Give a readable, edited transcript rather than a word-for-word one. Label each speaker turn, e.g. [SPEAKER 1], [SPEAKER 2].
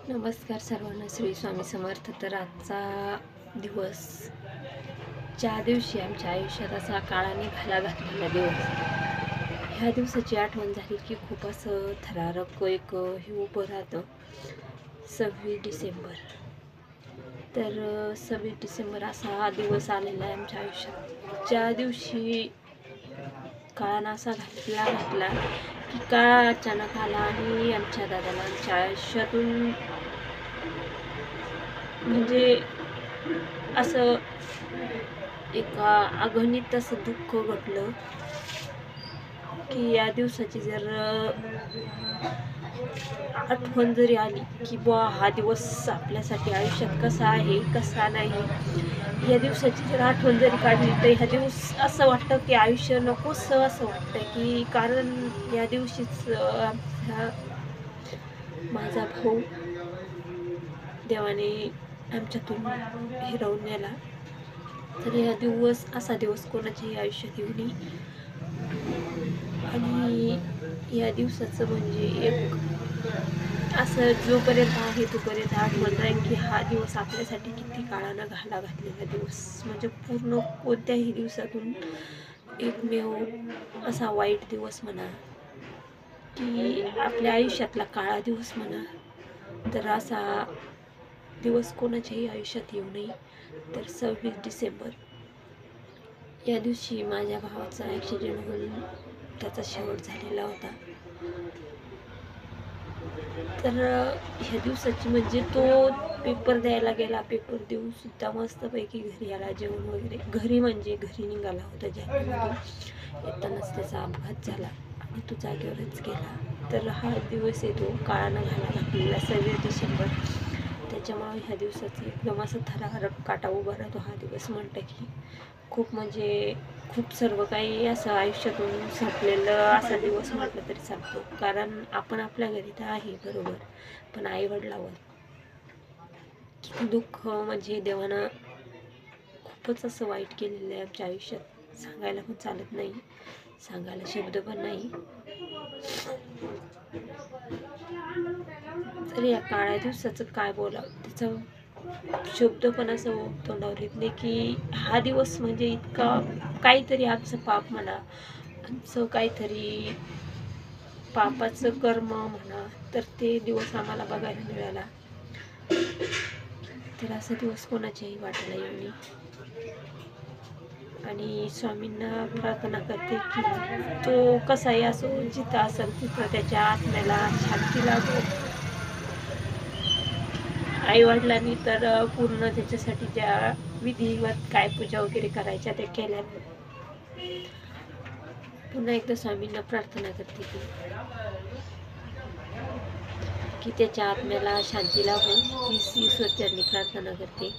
[SPEAKER 1] नमस्कार सर्वांना, श्री स्वामी समर्थ. तर आजचा दिवस ज्या दिवशी आमच्या आयुष्यात असा काळाने घाला घातलेला दिवस, ह्या दिवसाची आठवण झाली की खूप असं थरारक एक हे उभं राहतं. 26 डिसेंबर. तर 26 डिसेंबर असा दिवस आलेला आहे आमच्या आयुष्यात, ज्या दिवशी काळानं असा घातला की काळ अचानक आला आणि आमच्या दादाला आमच्या आयुष्यातून म्हणजे असं एका अगणित असं दुःख घडलं की या दिवसाची जर आठवण जरी आली की बुवा हा दिवस आपल्यासाठी आयुष्यात कसा आहे कसा नाही, या दिवसाची जर आठवण जरी काढली तर ह्या दिवस असं वाटतं की आयुष्य नकोसं असं वाटतं. की कारण या दिवशीच माझा भाऊ देवाने आमच्यातून हिरावून नेला. तर या दिवस असा दिवस कोणाच्याही आयुष्यात येऊ नये. आणि या दिवसाचं म्हणजे एक असं जोपर्यंत आहे तोपर्यंत आठवण राहील की हा दिवस आपल्यासाठी किती काळानं घाला घातलेला दिवस. म्हणजे पूर्ण कोणत्याही दिवसातून एकमेव असा वाईट दिवस म्हणा की आपल्या आयुष्यातला काळा दिवस म्हणा, तर असा दिवस कोणाच्याही आयुष्यात येऊ नये. तर 26 डिसेंबर या दिवशी माझ्या भावाचा ॲक्सिडेंट होऊन त्याचा शेवट झालेला होता. तर ह्या दिवसाची म्हणजे तो पेपर द्यायला गेला, पेपर देऊन सुद्धा मस्तपैकी घरी आला, जेवण वगैरे घरी म्हणजे घरी निघाला होता जॅकेटमधून. येतानाच त्याचा अपघात झाला आणि तो जागेवरच गेला. तर हा दिवस येतो काळानं घाला घातलेला 26 डिसेंबर. त्याच्यामुळे ह्या दिवसाचं एकदम असं थरारक काटा उभा राहतो हा दिवस म्हटलं की. खूप म्हणजे खूप सर्व काही असं आयुष्यातून संपलेलं असा दिवस म्हटलं तरी चालतो. कारण आपण आपल्या घरी तर आहे बरोबर, पण आईवडिलावर किती दुःख म्हणजे देवानं खूपच असं वाईट केलेलं आहे आमच्या आयुष्यात. सांगायला पण चालत नाही, सांगायला शब्द पण नाही. तर या काळ्या दिवसाचं काय बोलावं, त्याचं शब्द पण असं तोंडावर येत नाही की हा दिवस म्हणजे इतका काहीतरी आमचं पाप म्हणा, आमचं काहीतरी पापाचं कर्म म्हणा, तर ते दिवस आम्हाला बघायला मिळाला. तर असा दिवस कोणाच्याही वाटायला येऊ नये. आणि स्वामींना प्रार्थना करते की तो कसाही असो, जिथं असेल तिथं त्याच्या आत्म्याला शांती लाभो. आईवडिलांनी तर पूर्ण त्याच्यासाठी ज्या विधिवत काय पूजा वगैरे करायच्या त्या केल्या. पुन्हा एकदा स्वामींना प्रार्थना करते की त्याच्या आत्म्याला शांती लाभो. हीच ईश्वरचरणी प्रार्थना करते.